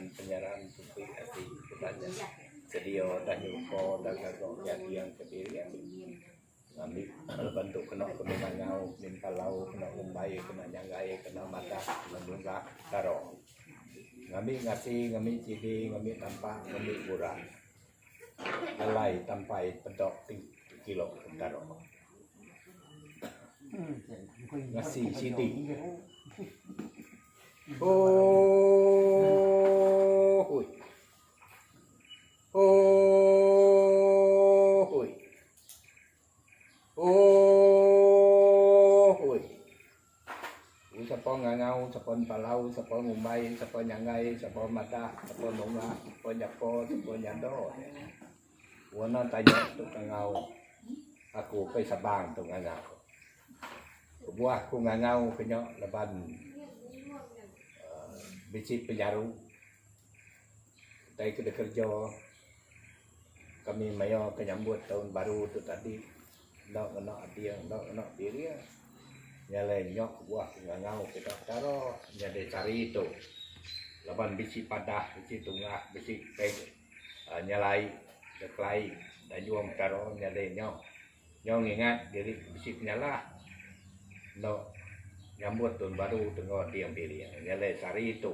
dengan penyerahan supi hati katanya sedia dan yuko dan kagok jadi yang kediri yang ngambil bentuk kena ngau minta lau kena umbai kena nyangai kena mata menunggak taro ngambil ngasih ngambil cidi ngambil tampak ngambil burang ngelai tampai pedok 3 kilo taro ngasih cidi oh hui oh hui oh hui sapa ngangau sapa palau sapa ngumbai sapa nyangai sapa mata sapa nunga sapa jako sapa nyando wana tanya tu ngangau aku pe sabang tu ngangau buah ku ngangau kenyok leban bicit penyaru dari kerja kami mayo menyambut tahun baru tu tadi nak dia nak diri nyalain nyok buah ngangau kita taro nyade cari itu leban bicit padah bicit tungah bicit nyalai deklai dan juang taro nyade nyok ingat diri bicit nyala no nyambut tahun baru tengok diam diri nyalai cari itu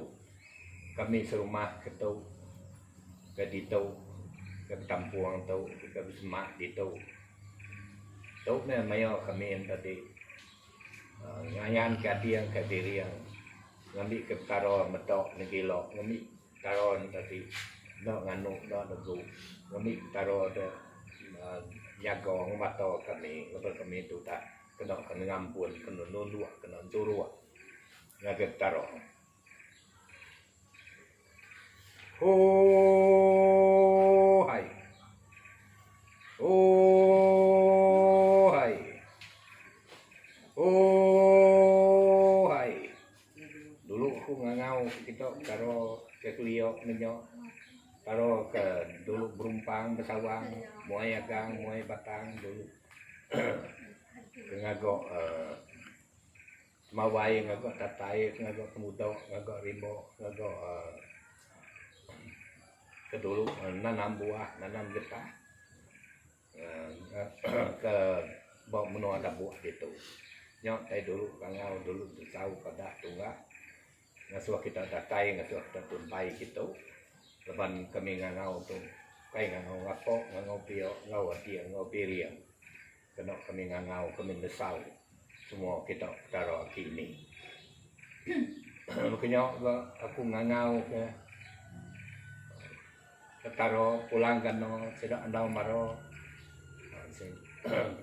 kami serumah ketau ke ditau ke tampuang tau ke semak ditau tau ni mayo kami yang tadi ngayan ke diang ke diri yang ngambil ke taro metok negilo ngambil taro tadi no nganu no negu ngambil taro de jago ngamato kami lepas kami tu tak kena ngampun kena nunduk kena turua ngaget taro oh hai oh hai oh hai dulu aku ngangau kita karo ke Klio nenyo karo ke dulu berumpang bersawang muai agang muai batang dulu ngagok mawai ngagok tatai ngagok kemudo ngagok rimbo ngagok ke dulu nanam buah nanam getah ke bawa menua ada buah gitu nyok tay dulu kangau dulu tahu pada tunggak ngasuh kita datai ngasuh kita tuntai gitu leban kami ngangau tu kai ngangau ngapok ngangau pio ngau dia ngau piriang kena kami ngangau kami nesau semua kita taruh kini makanya aku ngangau ke taruh pulang kano tidak andau maro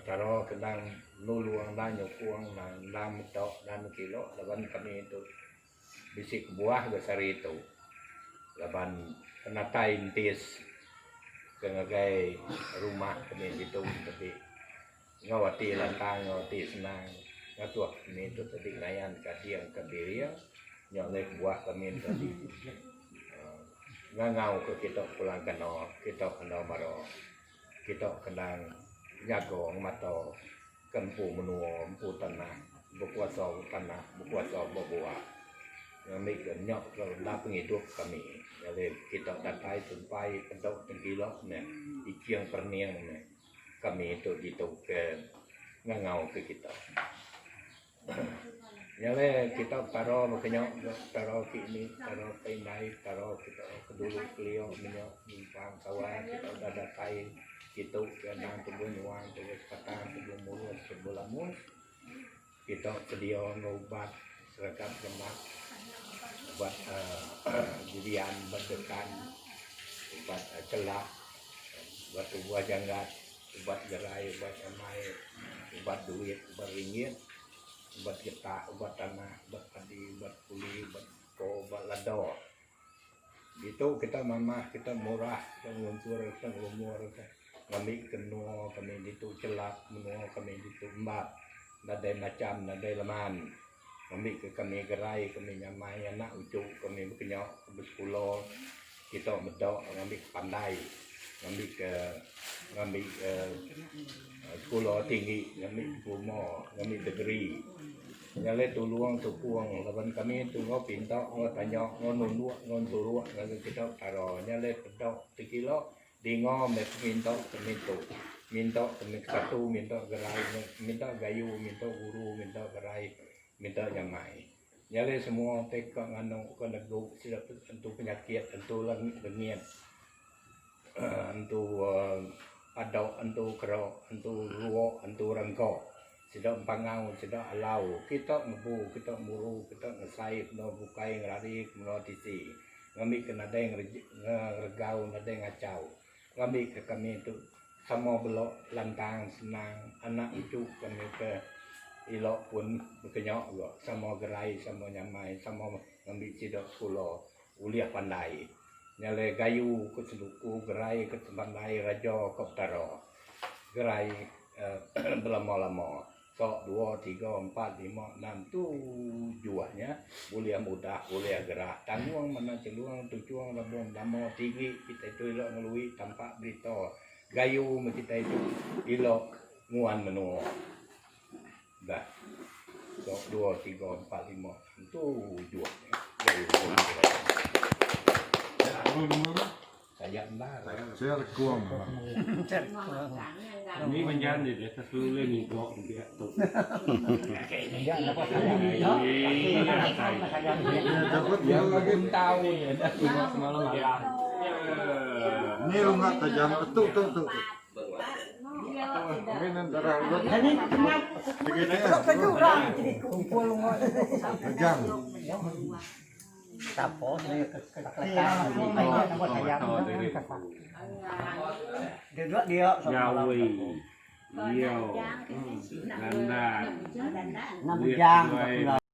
taruh kendang nuluang dan nyukuang dan metok dan kilo leban kami itu bisik buah besar itu leban kena tain tis kengagai rumah kami itu tapi ngawati lantang ngawati senang ngatuak kami itu tadi ngayan kadiang kabiria nyolek buah kami tadi ngangau ke kita pulang kano kita kena maro kita kendang jago mato kempu menua empu tanah berkuasa tanah berkuasa berbuah yang mikir nyok kalau dah penghidup kami jadi kita datai tumpai kentok tengkilo ne ikiang perniang ne kami itu gitu ke ngangau ke kita jadi kita taruh makanya taruh ini taruh pindah taruh kita kedulu Klio minyak bimpang kawan kita udah datai gitu ke dalam tubuh nyuang tubuh patang tubuh mulut tubuh lamun kita sedia ngobat seragam jembak buat judian berdekan buat celak buat buah janggat buat gerai buat amai buat duit buat ringgit buat getah buat tanah buat padi buat kuli buat ko buat lado gitu kita mama kita murah kita nguncur kita umur kami kenua kami itu celak menua kami itu mbak nadai macam nadai leman kami ke kami gerai kami nyamai anak ucuk kami berkenyok bersekolah kita medok ngambil pandai ngambil ke sekolah tinggi ngambil diploma ngambil degree nyale tuluang tupuang laban kami tu ngo pintok ngo tanyok ngo nunduak ngo turuak ngo kita taro nyale pedok 1 kilo di ngo me pintok mintok kemik satu mintok gerai mintok gayu mintok guru mintok gerai mintok yang mai nyale semua tekak ngano ko nego sila tentu penyakit tentu lengian tentu adau tentu kero tentu ruo tentu rengko sida pangau sida alau kita mebu kita muru kita ngesai no bukai ngrari no tisi ngami kena deng regau na deng ngacau ngami ke kami itu sama belok lantang senang anak itu kami ke ilok pun berkenyok juga sama gerai sama nyamai sama ngambil cidok pulau uliah pandai nyale gayu ke seluku gerai ke pandai raja koptaro gerai belamo-lamo sok 2, 3, 4, 5, 6, 7 boleh mudah boleh gerak tangguang mana celuang tujuang labung lamo tinggi kita itu ilok ngelui tampak berita gayu kita itu ilok nguan menua dah sok 2, 3, 4, 5, 7 gayu saya enggak saya rekuang ini menjadi dia tersulit nih kok dia tuh dapat yang belum tahu ya semalam ya ini rumah tajam tuh mungkin antara tajam tapos dia Jawi Iyo Nanda 6 jam